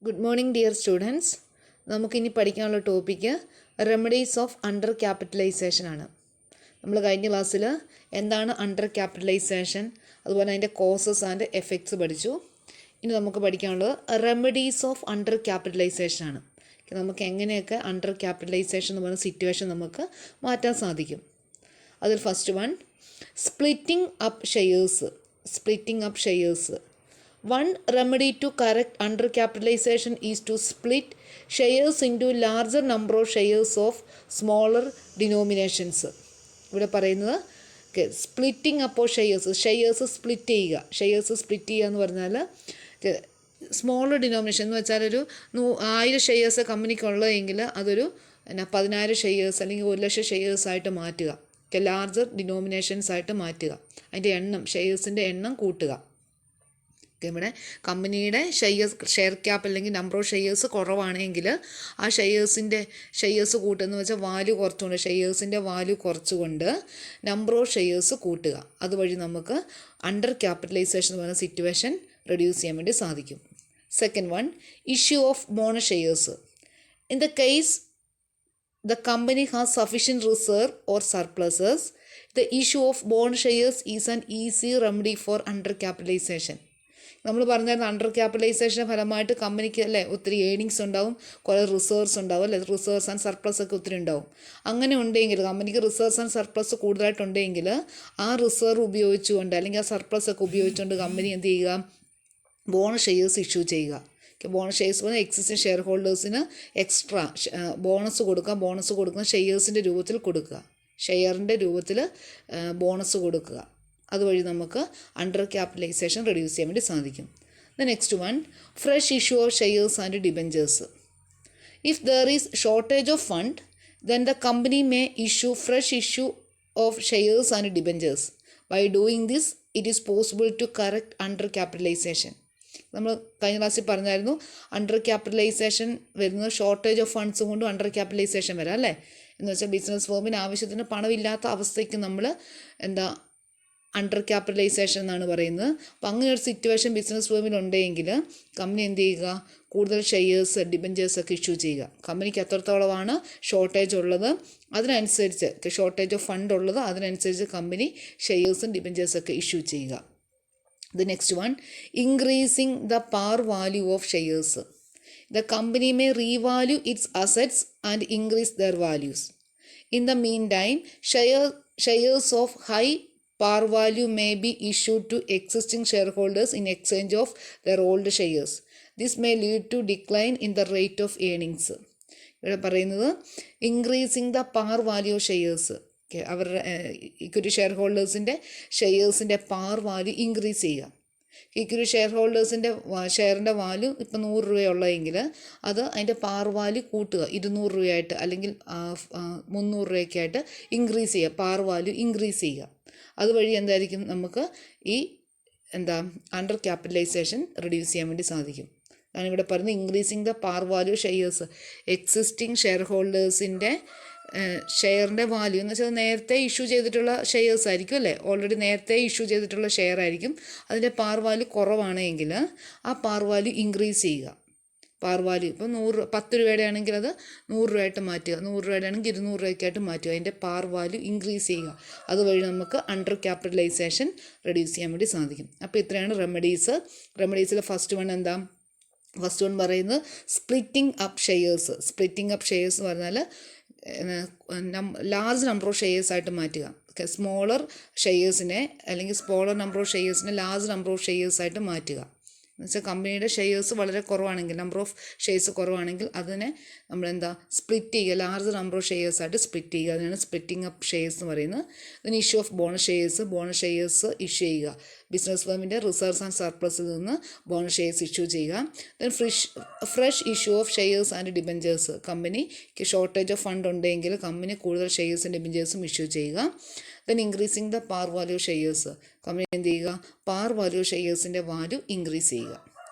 Good morning dear students. നമുക്കിനി പഠിക്കാനുള്ള topic remedies of under capitalisation ആണ്. നമ്മൾ കഴിഞ്ഞ ക്ലാസ്സിൽ എന്താണ് അണ്ടർ ക്യാപിറ്റലൈസേഷൻ, അതുപോലെ അതിൻ്റെ കോസസ് ആൻഡ് എഫക്ട്സ് പഠിച്ചു. ഇനി നമുക്ക് പഠിക്കാനുള്ളത് റെമഡീസ് ഓഫ് അണ്ടർ ക്യാപിറ്റലൈസേഷൻ ആണ്. നമുക്ക് എങ്ങനെയൊക്കെ അണ്ടർ ക്യാപിറ്റലൈസേഷൻ എന്ന് പറയുന്ന സിറ്റുവേഷൻ നമുക്ക് മാറ്റാൻ സാധിക്കും. അതിൽ first one, splitting up shares. One remedy to correct undercapitalization is to split shares into larger number of shares of smaller denominations. ഇവിടെ പറയുന്നത് സ്പ്ലിറ്റിംഗ് അപ്പോൾ ഷെയർസ് സ്പ്ലിറ്റ് ചെയ്യുക എന്ന് പറഞ്ഞാൽ സ്മോളർ ഡിനോമിനേഷൻ എന്ന് വെച്ചാൽ ഒരു 1000 ഷെയർസ് കമ്പനിക്കുള്ളതെങ്കിൽ അതൊരു 10,000 ഷെയർസ് അല്ലെങ്കിൽ 1,00,000 ഷെയർസായിട്ട് മാറ്റുക, ലാർജർ ഡിനോമിനേഷൻസ് ആയിട്ട് മാറ്റുക. അതിൻ്റെ ഷെയർസിൻ്റെ എണ്ണം കൂട്ടുക. ഇവിടെ കമ്പനിയുടെ ഷെയർ ക്യാപ്പ് അല്ലെങ്കിൽ നമ്പർ ഓഫ് ഷെയർസ് കുറവാണെങ്കിൽ ആ ഷെയർസ് കൂട്ടുമെന്ന് വെച്ചാൽ വാല്യൂ കുറച്ചുകൊണ്ട് ഷെയർസിൻ്റെ വാല്യൂ കുറച്ചുകൊണ്ട് നമ്പർ ഓഫ് ഷെയർസ് കൂട്ടുക. അതുവഴി നമുക്ക് അണ്ടർ ക്യാപിറ്റലൈസേഷൻ എന്ന് പറയുന്ന സിറ്റുവേഷൻ റെഡ്യൂസ് ചെയ്യാൻ വേണ്ടി സാധിക്കും. Second one, issue of bonus shares. In the case the company has sufficient reserve or surpluses, the issue of bond shares is an easy remedy for undercapitalization. നമ്മൾ പറഞ്ഞായിരുന്നു under ക്യാപിറ്റലൈസേഷൻ്റെ ഫലമായിട്ട് കമ്പനിക്ക് അല്ലേ ഒത്തിരി ഏണിങ്സ് ഉണ്ടാവും, കുറേ റിസർവ്സ് ഉണ്ടാവും അല്ലേ, റിസർവ്സ് ആൻഡ് സർപ്ലസ് ഒക്കെ ഒത്തിരി ഉണ്ടാവും. അങ്ങനെ ഉണ്ടെങ്കിൽ കമ്പനിക്ക് റിസർവ്സ് ആൻഡ് സർപ്ലസ് കൂടുതലായിട്ടുണ്ടെങ്കിൽ ആ റിസർവ് ഉപയോഗിച്ചുകൊണ്ട് അല്ലെങ്കിൽ ആ സർപ്ലസ് ഒക്കെ ഉപയോഗിച്ചുകൊണ്ട് കമ്പനി എന്ത് ചെയ്യുക, ബോണസ് ഷെയർസ് ഇഷ്യൂ ചെയ്യുക. ബോണസ് ഷെയർസ് പറഞ്ഞാൽ എക്സിസ്റ്റിംഗ് ഷെയർ ഹോൾഡേഴ്സിന് എക്സ്ട്രാ ബോണസ് കൊടുക്കുന്ന ഷെയറിൻ്റെ രൂപത്തിൽ ബോണസ് കൊടുക്കുക. അതുവഴി നമുക്ക് അണ്ടർ ക്യാപിറ്റലൈസേഷൻ റെഡ്യൂസ് ചെയ്യാൻ വേണ്ടി സാധിക്കും. The next one, fresh issue of shares and debentures. If there is shortage of fund, then the company may issue fresh issue of shares and debentures. By doing this it is possible to correct under capitalisation. നമ്മൾ കഴിഞ്ഞ ക്ലാസ്സിൽ പറഞ്ഞായിരുന്നു under capitalisation വരുന്നത് shortage of funds കൊണ്ടും under capitalisation വരാം അല്ലേ. എന്ന് വെച്ചാൽ ബിസിനസ് ഫേമിന് ആവശ്യത്തിന് പണമില്ലാത്ത അവസ്ഥയ്ക്ക് നമ്മൾ അണ്ടർ ക്യാപിറ്റലൈസേഷൻ എന്നാണ് പറയുന്നത്. അപ്പോൾ അങ്ങനെ ഒരു സിറ്റുവേഷൻ ബിസിനസ് ഫേമിലുണ്ടെങ്കിൽ കമ്പനി എന്ത് ചെയ്യുക, കൂടുതൽ ഷെയർസ് ഡിബഞ്ചേഴ്സൊക്കെ ഇഷ്യൂ ചെയ്യുക. കമ്പനിക്ക് എത്രത്തോളമാണ് ഷോർട്ടേജ് ഉള്ളത് അതിനനുസരിച്ച്, ഷോർട്ടേജ് ഓഫ് ഫണ്ട് ഉള്ളത് അതിനനുസരിച്ച് കമ്പനി ഷെയർസും ഡിബഞ്ചേഴ്സൊക്കെ ഇഷ്യൂ ചെയ്യുക. The next one, increasing the par value of shares. The company may revalue its assets and increase their values. In the meantime, shares of high par value may be issued to existing shareholders in exchange of their old shares. This may lead to decline in the rate of earnings. ഇവിടെ പറയുന്നത് increasing the par value of shares, അവരുടെ equity share ഹോൾഡേഴ്സിൻ്റെ ഷെയർസിൻ്റെ par value increase ചെയ്യുക. Equity share ഹോൾഡേഴ്സിൻ്റെ ഷെയറിൻ്റെ value ഇപ്പോൾ 100 രൂപയുള്ളതെങ്കിൽ അത് അതിൻ്റെ പാർ വാല്യൂ കൂട്ടുക, 200 രൂപയായിട്ട് അല്ലെങ്കിൽ 300 രൂപയ്ക്കായിട്ട് ഇൻക്രീസ് ചെയ്യുക, പാർ വാല്യൂ ഇൻക്രീസ് ചെയ്യുക. അതുവഴി എന്തായിരിക്കും നമുക്ക് ഈ അണ്ടർ ക്യാപിറ്റലൈസേഷൻ റെഡ്യൂസ് ചെയ്യാൻ വേണ്ടി സാധിക്കും. ഞാൻ ഇവിടെ പറയുന്നത് increasing the par value shares, existing share ഹോൾഡേഴ്സിൻ്റെ ഷെയറിൻ്റെ വാല്യൂ എന്ന് വെച്ചാൽ നേരത്തെ ഇഷ്യൂ ചെയ്തിട്ടുള്ള ഷെയർസ് ആയിരിക്കും അല്ലേ, ഓൾറെഡി നേരത്തെ ഇഷ്യൂ ചെയ്തിട്ടുള്ള ഷെയർ ആയിരിക്കും. അതിൻ്റെ പാർ വാല്യൂ കുറവാണെങ്കിൽ ആ പാർ വാല്യൂ ഇൻക്രീസ് ചെയ്യുക. പാർ വാല്യൂ ഇപ്പോൾ 10 രൂപയുടെ ആണെങ്കിൽ അത് 100 രൂപയായിട്ട് മാറ്റുക, 100 രൂപയുടെ ആണെങ്കിൽ 200 രൂപയ്ക്കായിട്ട് മാറ്റുക. അതിൻ്റെ പാർ വാല്യൂ ഇൻക്രീസ് ചെയ്യുക. അതുവഴി നമുക്ക് അണ്ടർ ക്യാപിറ്റലൈസേഷൻ റെഡ്യൂസ് ചെയ്യാൻ വേണ്ടി സാധിക്കും. അപ്പോൾ ഇത്രയാണ് റെമഡീസിൽ ഫസ്റ്റ് വൺ പറയുന്നത് സ്പ്ലിറ്റിംഗ് അപ്പ് ഷെയർസ് എന്ന് പറഞ്ഞാൽ ലാർജ് നമ്പർ ഓഫ് ഷെയർസ് ആയിട്ട് മാറ്റുക. സ്മോളർ നമ്പർ ഓഫ് ഷെയർസിനെ ലാർജ് നമ്പർ ഓഫ് ഷെയർസ് ആയിട്ട് മാറ്റുക. എന്ന് വെച്ചാൽ കമ്പനിയുടെ ഷെയർസ് വളരെ കുറവാണെങ്കിൽ, നമ്പർ ഓഫ് ഷെയർസ് കുറവാണെങ്കിൽ അതിനെ നമ്മൾ സ്പ്ലിറ്റ് ചെയ്യുക, ലാർജ് നമ്പർ ഓഫ് ഷെയർസ് ആയിട്ട് സ്പ്ലിറ്റ് ചെയ്യുക. അതിനാണ് സ്പ്ലിറ്റിംഗ് അപ്പ് ഷെയർസ് എന്ന് പറയുന്നത്. ഇതിന് issue of bonus shares issue ചെയ്യുക. ബിസിനസ് ഫേമിൻ്റെ റിസർവ്സ് ആൻഡ് സർപ്ലസിൽ നിന്ന് ബോണസ് ഷെയർസ് ഇഷ്യൂ ചെയ്യുക. Then fresh issue of shares and debentures. കമ്പനിക്ക് ഷോർട്ടേജ് ഓഫ് ഫണ്ട് ഉണ്ടെങ്കിൽ കമ്പനി കൂടുതൽ ഷെയർസും ഡിബഞ്ചേഴ്സും ഇഷ്യൂ ചെയ്യുക. Then increasing the par value shares. Company എന്ത് ചെയ്യുക, പാർ വാല്യൂ ഷെയർസിൻ്റെ വാല്യൂ ഇൻക്രീസ് ചെയ്യുക.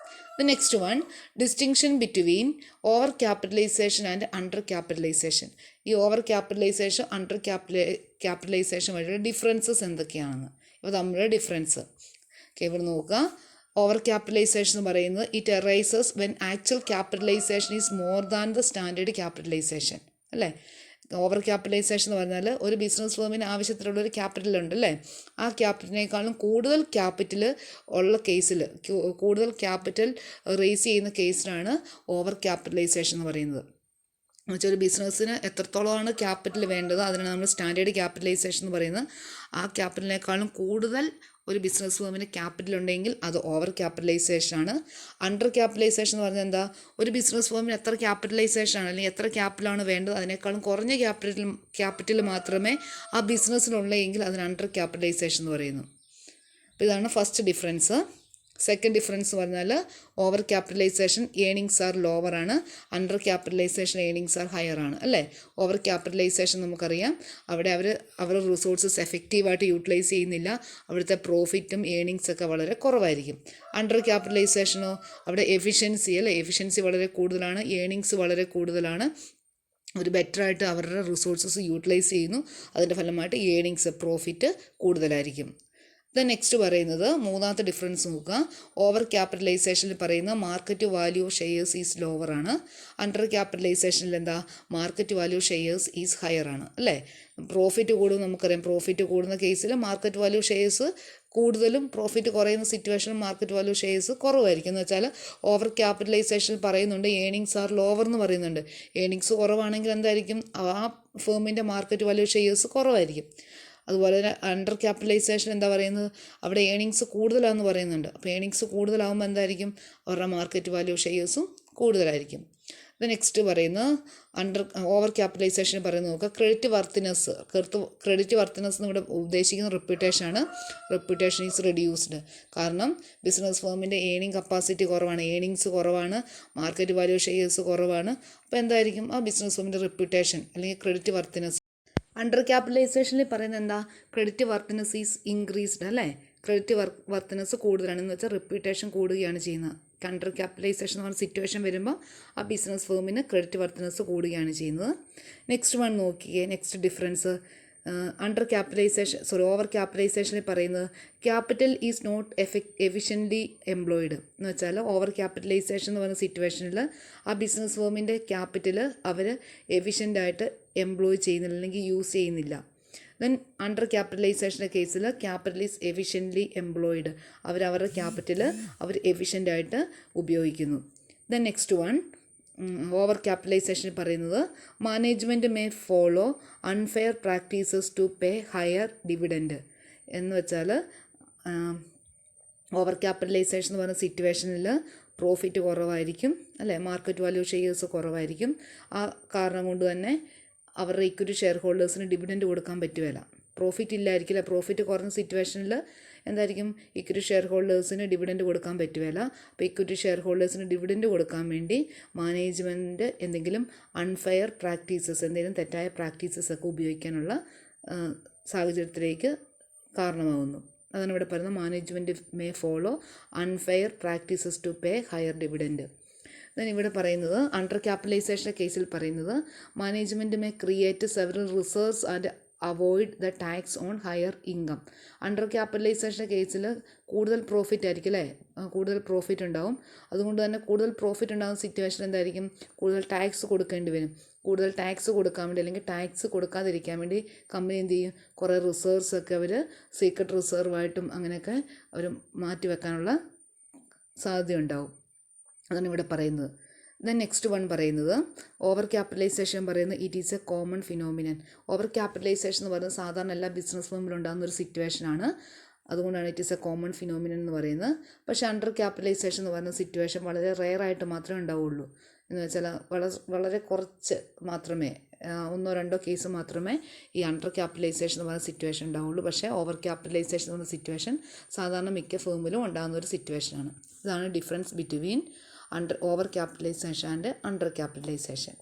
The next one, distinction between over capitalisation and under capitalisation. ഈ ഓവർ ക്യാപിറ്റലൈസേഷൻ അണ്ടർ ക്യാപിറ്റലൈസേഷൻ വഴിയുള്ള ഡിഫറൻസസ് എന്തൊക്കെയാണെന്ന്. അപ്പോൾ തമ്മിലുള്ള ഡിഫറൻസ് ഇവിടെ നോക്കുക. ഓവർ ക്യാപിറ്റലൈസേഷൻ എന്ന് പറയുന്നത് it arises when actual capitalisation is more than the standard capitalisation അല്ലേ. ഓവർ ക്യാപിറ്റലൈസേഷൻ എന്ന് പറഞ്ഞാൽ ഒരു ബിസിനസ് ഫേമിന് ആവശ്യത്തിലുള്ളൊരു ക്യാപിറ്റൽ ഉണ്ട് അല്ലേ, ആ ക്യാപിറ്റലിനേക്കാളും കൂടുതൽ ക്യാപിറ്റൽ ഉള്ള കേസിൽ, കൂടുതൽ ക്യാപിറ്റൽ റേസ് ചെയ്യുന്ന കേസിനാണ് ഓവർ ക്യാപിറ്റലൈസേഷൻ എന്ന് പറയുന്നത്. എന്നുവെച്ചാൽ ഒരു ബിസിനസ്സിന് എത്രത്തോളമാണ് ക്യാപിറ്റൽ വേണ്ടത് അതിനാണ് നമ്മൾ സ്റ്റാൻഡേർഡ് ക്യാപിറ്റലൈസേഷൻ എന്ന് പറയുന്നത്. ആ ക്യാപിറ്റലിനേക്കാളും കൂടുതൽ ഒരു ബിസിനസ് ഫേമിന് ക്യാപിറ്റൽ ഉണ്ടെങ്കിൽ അത് ഓവർ ക്യാപിറ്റലൈസേഷൻ ആണ്. അണ്ടർ ക്യാപിറ്റലൈസേഷൻ എന്ന് പറഞ്ഞാൽ എന്താ, ഒരു ബിസിനസ് ഫേമിന് എത്ര ക്യാപിറ്റലൈസേഷൻ ആണ് അല്ലെങ്കിൽ എത്ര ക്യാപിറ്റലാണ് വേണ്ടത് അതിനേക്കാളും കുറഞ്ഞ ക്യാപിറ്റൽ മാത്രമേ ആ ബിസിനസ്സിനുള്ളെങ്കിൽ അതിന് അണ്ടർ ക്യാപിറ്റലൈസേഷൻ എന്ന് പറയുന്നു. അപ്പോൾ ഇതാണ് ഫസ്റ്റ് ഡിഫറൻസ്. സെക്കൻഡ് ഡിഫറൻസ് പറഞ്ഞാൽ over capitalisation earnings are lower ആണ്, under capitalisation earnings are higher ആണ് അല്ലേ. ഓവർ ക്യാപിറ്റലൈസേഷൻ നമുക്കറിയാം അവിടെ അവരുടെ റിസോഴ്സസ് എഫക്റ്റീവായിട്ട് യൂട്ടിലൈസ് ചെയ്യുന്നില്ല, അവിടുത്തെ പ്രോഫിറ്റും ഏണിങ്സ് ഒക്കെ വളരെ കുറവായിരിക്കും. അണ്ടർ ക്യാപിറ്റലൈസേഷനോ അവിടെ എഫിഷ്യൻസി വളരെ കൂടുതലാണ്, ഏണിങ്സ് വളരെ കൂടുതലാണ്, ഒരു ബെറ്ററായിട്ട് അവരുടെ റിസോഴ്സസ് യൂട്ടിലൈസ് ചെയ്യുന്നു, അതിൻ്റെ ഫലമായിട്ട് ഏണിങ്സ് പ്രോഫിറ്റ് കൂടുതലായിരിക്കും. നെക്സ്റ്റ് പറയുന്നത് മൂന്നാമത്തെ ഡിഫറൻസ് നോക്കുക. ഓവർ ക്യാപിറ്റലൈസേഷനിൽ പറയുന്ന market value shares is lower ആണ്, അണ്ടർ ക്യാപിറ്റലൈസേഷനിൽ എന്താ market value shares is higher ആണ് അല്ലേ. പ്രോഫിറ്റ് കൂടും, നമുക്കറിയാം പ്രോഫിറ്റ് കൂടുന്ന കേസിൽ മാർക്കറ്റ് വാല്യൂ ഷെയർസ് കൂടുതലും, പ്രോഫിറ്റ് കുറയുന്ന സിറ്റുവേഷനിൽ മാർക്കറ്റ് വാല്യൂ ഷെയർസ് കുറവായിരിക്കും. എന്ന് വെച്ചാൽ ഓവർ ക്യാപിറ്റലൈസേഷൻ പറയുന്നുണ്ട് ഏണിങ്സ് ആർ ലോവർ എന്ന് പറയുന്നുണ്ട്. ഏണിങ്സ് കുറവാണെങ്കിൽ എന്തായിരിക്കും, ആ ഫേമിൻ്റെ മാർക്കറ്റ് വാല്യൂ ഷെയർസ് കുറവായിരിക്കും. അതുപോലെ തന്നെ അണ്ടർ ക്യാപിറ്റലൈസേഷൻ എന്താ പറയുന്നത്, അവിടെ ഏണിങ്സ് കൂടുതലാണെന്ന് പറയുന്നുണ്ട്. അപ്പോൾ ഏണിങ്സ് കൂടുതലാകുമ്പോൾ എന്തായിരിക്കും, അവരുടെ മാർക്കറ്റ് വാല്യൂ ഷെയർസും കൂടുതലായിരിക്കും. നെക്സ്റ്റ് പറയുന്നത് ഓവർ ക്യാപിറ്റലൈസേഷൻ പറയുന്നത് നോക്കുക. ക്രെഡിറ്റ് വർത്തിനെസ് ഇവിടെ ഉദ്ദേശിക്കുന്ന റെപ്യൂട്ടേഷൻ ഈസ് റെഡ്യൂസ്ഡ്. കാരണം ബിസിനസ് ഫേമിൻ്റെ ഏണിംഗ് കപ്പാസിറ്റി കുറവാണ്, ഏണിങ്സ് കുറവാണ്, മാർക്കറ്റ് വാല്യൂ ഷെയർസ് കുറവാണ്. അപ്പോൾ എന്തായിരിക്കും ആ ബിസിനസ് ഫേമിൻ്റെ റെപ്യൂട്ടേഷൻ അല്ലെങ്കിൽ ക്രെഡിറ്റ് വർത്തിനെസ്. അണ്ടർ ക്യാപിറ്റലൈസേഷനിൽ പറയുന്നത് എന്താ, ക്രെഡിറ്റ് വർത്തിനെസ് ഈസ് ഇൻക്രീസ്ഡ് അല്ലേ. ക്രെഡിറ്റ് വർത്തിനെസ് കൂടുതലാണെന്ന് വെച്ചാൽ റെപ്യൂട്ടേഷൻ കൂടുകയാണ് ചെയ്യുന്നത്. അണ്ടർ ക്യാപിറ്റലൈസേഷൻ എന്ന് പറഞ്ഞ സിറ്റുവേഷൻ വരുമ്പോൾ ആ ബിസിനസ് ഫേമിന് ക്രെഡിറ്റ് വർത്തിനെസ് കൂടുകയാണ് ചെയ്യുന്നത്. നെക്സ്റ്റ് വൺ നോക്കിയേ, നെക്സ്റ്റ് ഡിഫറൻസ് ഓവർ ക്യാപിറ്റലൈസേഷനിൽ പറയുന്നത് capital is not efficiently employed എന്ന് വെച്ചാൽ ഓവർ ക്യാപിറ്റലൈസേഷൻ എന്ന് പറയുന്ന സിറ്റുവേഷനിൽ ആ ബിസിനസ് ഫേമിൻ്റെ ക്യാപിറ്റൽ അവർ എഫിഷ്യൻ്റായിട്ട് എംപ്ലോയ് ചെയ്യുന്നില്ല അല്ലെങ്കിൽ യൂസ് ചെയ്യുന്നില്ല. ദെൻ അണ്ടർ ക്യാപിറ്റലൈസേഷൻ്റെ കേസിൽ ക്യാപിറ്റൽ ഈസ് എഫിഷ്യൻ്റ്ലി എംപ്ലോയിഡ്, അവരുടെ ക്യാപിറ്റൽ അവർ എഫിഷ്യൻ്റായിട്ട് ഉപയോഗിക്കുന്നു. ദെൻ നെക്സ്റ്റ് വൺ ഓവർ ക്യാപിറ്റലൈസേഷനിൽ പറയുന്നത് management may follow unfair practices to pay higher dividend എന്ന് വെച്ചാൽ ഓവർ ക്യാപിറ്റലൈസേഷൻ എന്ന് പറയുന്ന സിറ്റുവേഷനിൽ പ്രോഫിറ്റ് കുറവായിരിക്കും അല്ലേ, മാർക്കറ്റ് വാല്യൂ ഷെയർസ് കുറവായിരിക്കും. ആ കാരണം കൊണ്ട് തന്നെ അവരുടെ ഇക്വിറ്റി ഷെയർ ഹോൾഡേഴ്സിന് ഡിവിഡൻഡ് കൊടുക്കാൻ പറ്റുകയില്ല, പ്രോഫിറ്റ് ഇല്ലായിരിക്കില്ല. പ്രോഫിറ്റ് കുറഞ്ഞ സിറ്റുവേഷനിൽ എന്തായിരിക്കും, ഇക്വിറ്റി ഷെയർ ഹോൾഡേഴ്സിന് ഡിവിഡൻഡ് കൊടുക്കാൻ പറ്റുകയില്ല. അപ്പോൾ ഇക്വിറ്റി ഷെയർ ഹോൾഡേഴ്സിന് ഡിവിഡൻഡ് കൊടുക്കാൻ വേണ്ടി മാനേജ്മെൻറ്റ് എന്തെങ്കിലും അൺഫെയർ പ്രാക്ടീസസ്, എന്തെങ്കിലും തെറ്റായ പ്രാക്ടീസസ് ഒക്കെ ഉപയോഗിക്കാനുള്ള സാഹചര്യത്തിലേക്ക് കാരണമാകുന്നു. അതാണ് ഇവിടെ പറയുന്നത് management may follow unfair practices to pay higher dividend. Then ഇവിടെ പറയുന്നത് അണ്ടർ ക്യാപിറ്റലൈസേഷൻ്റെ കേസിൽ പറയുന്നത് management may create several reserves and avoid the tax on higher income. Under ക്യാപിറ്റലൈസേഷൻ്റെ കേസിൽ കൂടുതൽ പ്രോഫിറ്റ് ആയിരിക്കും അല്ലേ, കൂടുതൽ പ്രോഫിറ്റ് ഉണ്ടാവും. അതുകൊണ്ട് തന്നെ കൂടുതൽ പ്രോഫിറ്റ് ഉണ്ടാകുന്ന സിറ്റുവേഷൻ എന്തായിരിക്കും, കൂടുതൽ ടാക്സ് കൊടുക്കേണ്ടി വരും. കൂടുതൽ ടാക്സ് കൊടുക്കാൻ വേണ്ടി അല്ലെങ്കിൽ ടാക്സ് കൊടുക്കാതിരിക്കാൻ വേണ്ടി കമ്പനി എന്ത് ചെയ്യും, കുറേ റിസർവ്സ് ഒക്കെ അവർ സീക്രട്ട് റിസർവായിട്ടും അങ്ങനെയൊക്കെ അവർ മാറ്റി വെക്കാനുള്ള സാധ്യത ഉണ്ടാവും. അതാണ് ഇവിടെ പറയുന്നത്. ദെൻ നെക്സ്റ്റ് വൺ പറയുന്നത് ഓവർ ക്യാപിറ്റലൈസേഷൻ പറയുന്നത് it is a common phenomenon. Over capitalisation എന്ന് പറയുന്നത് സാധാരണ എല്ലാ ബിസിനസ് ഫേമിലും ഉണ്ടാകുന്ന ഒരു സിറ്റുവേഷനാണ്, അതുകൊണ്ടാണ് it is a common phenomenon എന്ന് പറയുന്നത്. പക്ഷേ അണ്ടർ ക്യാപിറ്റലൈസേഷൻ എന്ന് പറയുന്ന സിറ്റുവേഷൻ വളരെ റെയറായിട്ട് മാത്രമേ ഉണ്ടാവുള്ളൂ. എന്ന് വെച്ചാൽ വളരെ കുറച്ച് മാത്രമേ, ഒന്നോ രണ്ടോ കേസ് മാത്രമേ ഈ അണ്ടർ ക്യാപിറ്റലൈസേഷൻ എന്ന് പറയുന്ന സിറ്റുവേഷൻ ഉണ്ടാവുള്ളൂ. പക്ഷേ ഓവർ ക്യാപിറ്റലൈസേഷൻ എന്ന് പറയുന്ന സിറ്റുവേഷൻ സാധാരണ മിക്ക ഫേമിലും ഉണ്ടാകുന്ന ഒരു സിറ്റുവേഷനാണ്. ഇതാണ് difference between over capitalisation and under capitalisation.